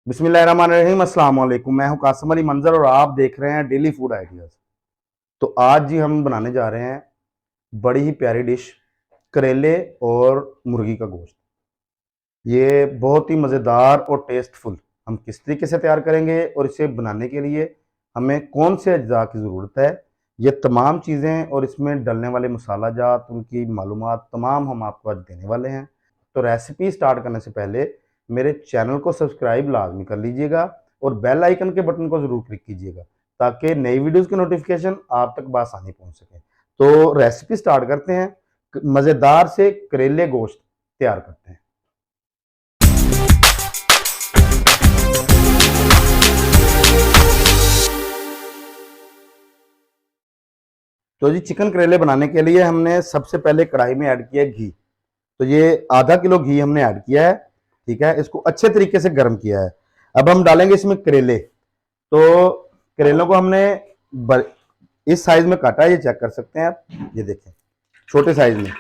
बिस्मिल्लाहिर्रहमानिर्रहीम, अस्सलाम वालेकुम। मैं हूं कासिम अली मंजर और आप देख रहे हैं डेली फूड आइडियाज। तो आज जी हम बनाने जा रहे हैं बड़ी ही प्यारी डिश, करेले और मुर्गी का गोश्त। ये बहुत ही मज़ेदार और टेस्टफुल। हम किस तरीके से तैयार करेंगे और इसे बनाने के लिए हमें कौन से अज्जा की ज़रूरत है, ये तमाम चीज़ें और इसमें डलने वाले मसाला जात, उनकी मालूमात तमाम हम आपको आज देने वाले हैं। तो रेसिपी स्टार्ट करने से पहले मेरे चैनल को सब्सक्राइब लाजमी कर लीजिएगा और बेल आइकन के बटन को ज़रूर क्लिक कीजिएगा ताकि नई वीडियोज़ की नोटिफिकेशन आप तक बआसानी पहुंच सके। तो रेसिपी स्टार्ट करते हैं। मज़ेदार से करेले गोश्त तैयार करते हैं। तो जी चिकन करेले बनाने के लिए हमने सबसे पहले कढ़ाई में ऐड किया है घी। तो ये आधा किलो घी हमने ऐड किया है। ठीक है, इसको अच्छे तरीके से गर्म किया है। अब हम डालेंगे इसमें करेले। तो करेलों को हमने इस साइज में काटा है, ये चेक कर सकते हैं आप, ये देखें छोटे साइज में।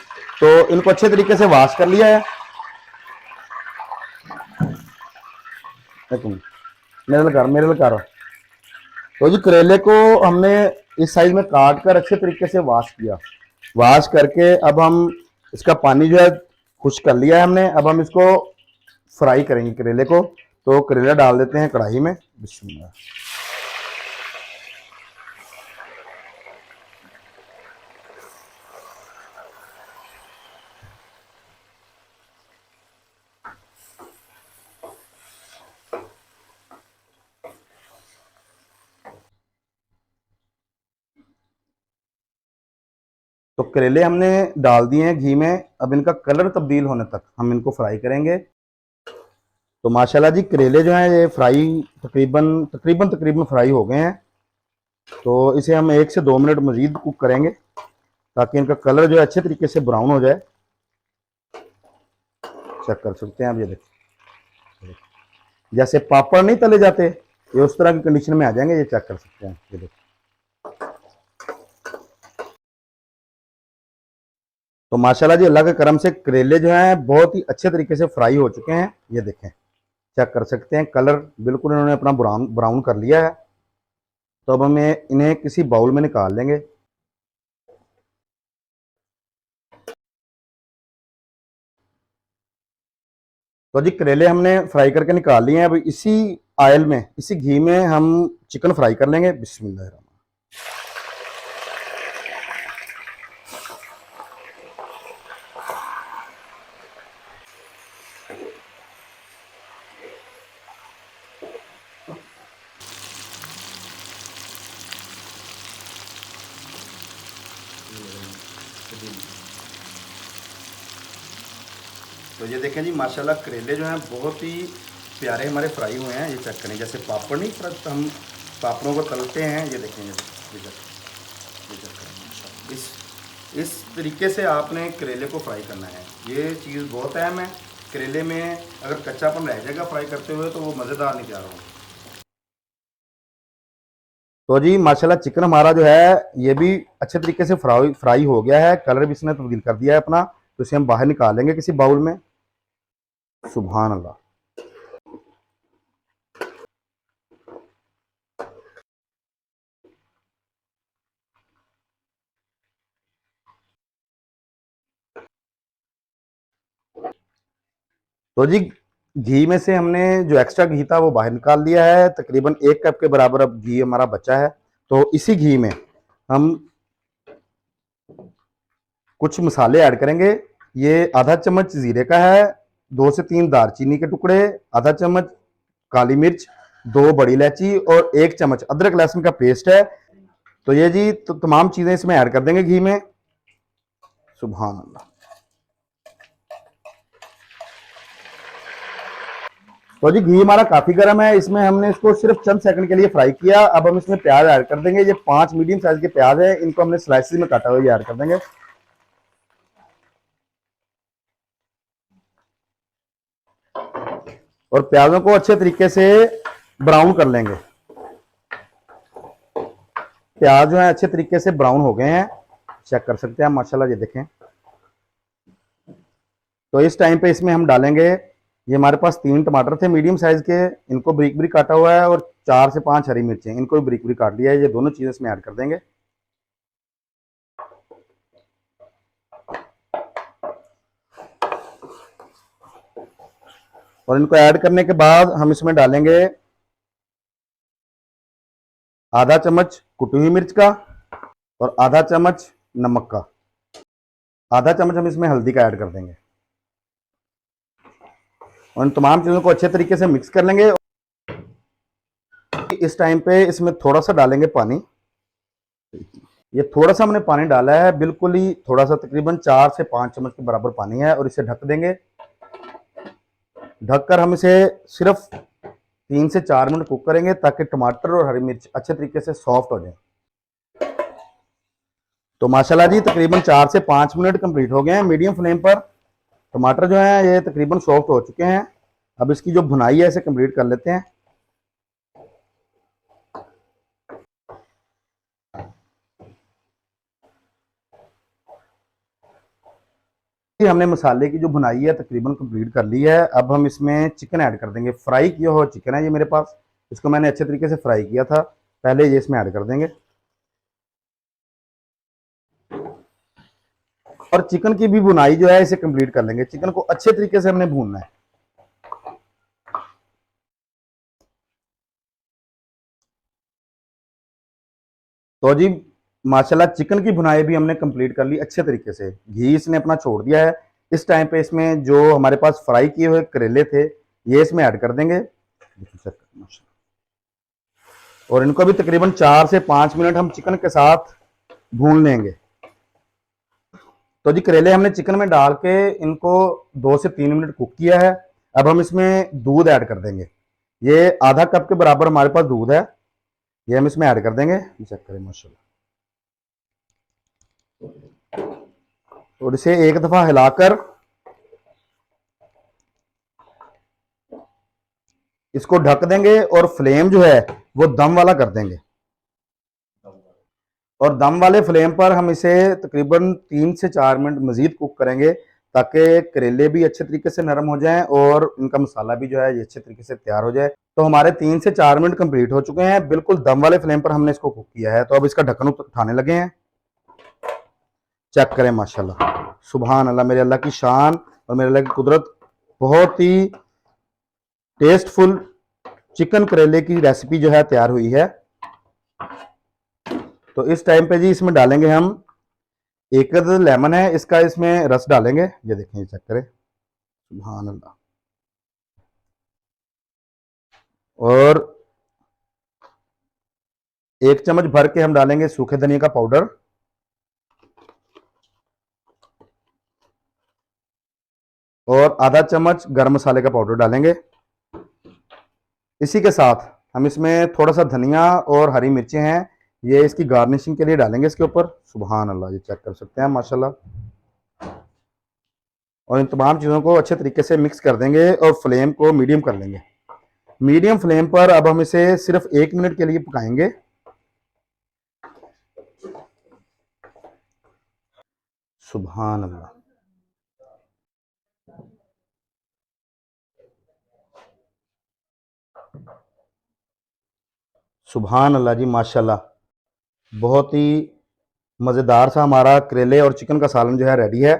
तो इनको अच्छे तरीके से वॉश कर लिया है। मेरे लगा। तो जी करेले को हमने इस साइज में काट कर अच्छे तरीके से वॉश किया। वॉश करके अब हम इसका पानी जो है खुश्क कर लिया है हमने। अब हम इसको फ्राई करेंगे करेले को। तो करेला डाल देते हैं कढ़ाई में। बिस्मिल्लाह। तो करेले हमने डाल दिए हैं घी में। अब इनका कलर तब्दील होने तक हम इनको फ्राई करेंगे। तो माशाल्लाह जी करेले जो हैं ये फ्राई तकरीबन फ्राई हो गए हैं। तो इसे हम 1 से 2 मिनट मज़ीद कुक करेंगे ताकि इनका कलर जो है अच्छे तरीके से ब्राउन हो जाए। चेक कर सकते हैं आप, ये देखिए जैसे पापड़ नहीं तले जाते, ये उस तरह की कंडीशन में आ जाएंगे। ये चेक कर सकते हैं, ये देखिए। तो माशाल्लाह जी अल्लाह के करम से करेले जो हैं बहुत ही अच्छे तरीके से फ्राई हो चुके हैं। ये देखें, चेक कर सकते हैं, कलर बिल्कुल इन्होंने अपना ब्राउन ब्राउन कर लिया है। तो अब हमें इन्हें किसी बाउल में निकाल लेंगे। तो जी करेले हमने फ्राई करके निकाल लिए हैं। अब इसी ऑयल में, इसी घी में हम चिकन फ्राई कर लेंगे। बिस्मिल्लाह। तो ये देखें जी माशाल्लाह करेले जो हैं बहुत ही प्यारे हमारे फ्राई हुए हैं। ये चेक करें, जैसे पापड़ नहीं हम पापड़ों को तलते हैं। ये देखें, ये चेक करें। इस तरीके से आपने करेले को फ्राई करना है। ये चीज़ बहुत अहम है। करेले में अगर कच्चापन रह जाएगा फ्राई करते हुए तो वो मज़ेदार नहीं तैयार होगा। तो जी माशाल्लाह चिकन हमारा जो है ये भी अच्छे तरीके से फ्राई हो गया है। कलर भी इसने तब्दील कर दिया है अपना। तो इसे हम बाहर निकाल लेंगे किसी बाउल में। सुभान अल्लाह। तो जी घी में से हमने जो एक्स्ट्रा घी था वो बाहर निकाल लिया है। तकरीबन 1 कप के बराबर अब घी हमारा बचा है। तो इसी घी में हम कुछ मसाले ऐड करेंगे। ये आधा चम्मच जीरे का है, 2 से 3 दालचीनी के टुकड़े, आधा चम्मच काली मिर्च, 2 बड़ी इलायची और 1 चम्मच अदरक लहसुन का पेस्ट है। तो ये जी तो तमाम चीजें इसमें ऐड कर देंगे घी में। सुभान अल्लाह। तो जी घी हमारा काफी गर्म है। इसमें हमने इसको सिर्फ चंद सेकंड के लिए फ्राई किया। अब हम इसमें प्याज ऐड कर देंगे। ये 5 मीडियम साइज के प्याज है, इनको हमने स्लाइसिस में काटा हुआ ऐड कर देंगे। और प्याजों को अच्छे तरीके से ब्राउन कर लेंगे। प्याज जो है अच्छे तरीके से ब्राउन हो गए हैं, चेक कर सकते हैं माशाल्लाह। ये देखें। तो इस टाइम पे इसमें हम डालेंगे ये हमारे पास 3 टमाटर थे मीडियम साइज के, इनको ब्रिक ब्रिक काटा हुआ है, और 4 से 5 हरी मिर्चें, इनको भी ब्रिक ब्रिक काट लिया है। ये दोनों चीज़ें इसमें ऐड कर देंगे। और इनको ऐड करने के बाद हम इसमें डालेंगे आधा चम्मच कुटी हुई मिर्च का और आधा चम्मच नमक का। आधा चम्मच हम इसमें हल्दी का ऐड कर देंगे और इन तमाम चीज़ों को अच्छे तरीके से मिक्स कर लेंगे। इस टाइम पे इसमें थोड़ा सा डालेंगे पानी। ये थोड़ा सा हमने पानी डाला है, बिल्कुल ही थोड़ा सा, तकरीबन 4 से 5 चम्मच के बराबर पानी है, और इसे ढक देंगे। ढककर हम इसे सिर्फ 3 से 4 मिनट कुक करेंगे ताकि टमाटर और हरी मिर्च अच्छे तरीके से सॉफ्ट हो जाए। तो माशाल्लाह जी तकरीबन 4 से 5 मिनट कंप्लीट हो गए हैं मीडियम फ्लेम पर। टमाटर जो है ये तकरीबन सॉफ्ट हो चुके हैं। अब इसकी जो भुनाई है इसे कंप्लीट कर लेते हैं। हमने मसाले की जो भुनाई है तकरीबन कंप्लीट कर ली है। अब हम इसमें चिकन ऐड कर देंगे। फ्राई किया हुआ चिकन है ये मेरे पास, इसको मैंने अच्छे तरीके से फ्राई किया था। पहले ये इसमें ऐड कर देंगे और चिकन की भी भुनाई जो है इसे कंप्लीट कर लेंगे। चिकन को अच्छे तरीके से हमने भूनना है। तो जी माशाल्लाह चिकन की भुनाई भी हमने कंप्लीट कर ली अच्छे तरीके से। घी इसने अपना छोड़ दिया है। इस टाइम पे इसमें जो हमारे पास फ्राई किए हुए करेले थे ये इसमें ऐड कर देंगे और इनको भी तकरीबन 4 से 5 मिनट हम चिकन के साथ भून लेंगे। तो जी करेले हमने चिकन में डाल के इनको 2 से 3 मिनट कुक किया है। अब हम इसमें दूध ऐड कर देंगे। ये आधा कप के बराबर हमारे पास दूध है, ये हम इसमें ऐड कर देंगे। चेक करें माशाल्लाह। और इसे एक दफा हिलाकर इसको ढक देंगे और फ्लेम जो है वो दम वाला कर देंगे। और दम वाले फ्लेम पर हम इसे तकरीबन 3 से 4 मिनट मजीद कुक करेंगे ताकि करेले भी अच्छे तरीके से नरम हो जाएं और इनका मसाला भी जो है ये अच्छे तरीके से तैयार हो जाए। तो हमारे 3 से 4 मिनट कंप्लीट हो चुके हैं। बिल्कुल दम वाले फ्लेम पर हमने इसको कुक किया है। तो अब इसका ढक्कन उठाने लगे हैं। चेक करें माशाल्लाह, सुभान अल्लाह, मेरे अल्लाह की शान और मेरे अल्लाह की कुदरत। बहुत ही टेस्टफुल चिकन करेले की रेसिपी जो है तैयार हुई है। तो इस टाइम पे जी इसमें डालेंगे हम एक लेमन है इसका, इसमें रस डालेंगे। ये देखें, चेक करें, सुभान अल्लाह। और 1 चम्मच भर के हम डालेंगे सूखे धनिया का पाउडर और आधा चम्मच गरम मसाले का पाउडर डालेंगे। इसी के साथ हम इसमें थोड़ा सा धनिया और हरी मिर्चें हैं, ये इसकी गार्निशिंग के लिए डालेंगे इसके ऊपर। सुभान अल्लाह, ये चेक कर सकते हैं माशाल्लाह। और इन तमाम चीज़ों को अच्छे तरीके से मिक्स कर देंगे और फ्लेम को मीडियम कर लेंगे। मीडियम फ्लेम पर अब हम इसे सिर्फ 1 मिनट के लिए पकाएंगे। सुभान अल्लाह, सुभान अल्लाह जी माशाल्लाह। बहुत ही मज़ेदार सा हमारा करेले और चिकन का सालन जो है रेडी है।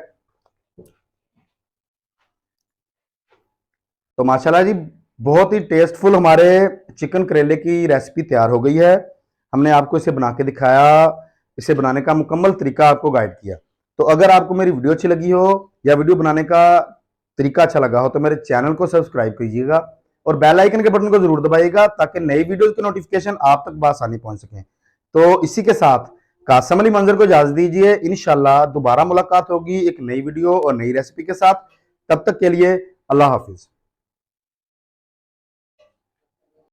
तो माशाल्लाह जी बहुत ही टेस्टफुल हमारे चिकन करेले की रेसिपी तैयार हो गई है। हमने आपको इसे बना के दिखाया, इसे बनाने का मुकम्मल तरीका आपको गाइड किया। तो अगर आपको मेरी वीडियो अच्छी लगी हो या वीडियो बनाने का तरीका अच्छा लगा हो तो मेरे चैनल को सब्सक्राइब कीजिएगा और बेल आइकन के बटन को जरूर दबाइएगा ताकि नई वीडियोस की नोटिफिकेशन आप तक बआसानी पहुंच सके। तो इसी के साथ कासम अली मंजर को इजाजत दीजिए। इंशाल्लाह दोबारा मुलाकात होगी एक नई वीडियो और नई रेसिपी के साथ। तब तक के लिए अल्लाह हाफिज।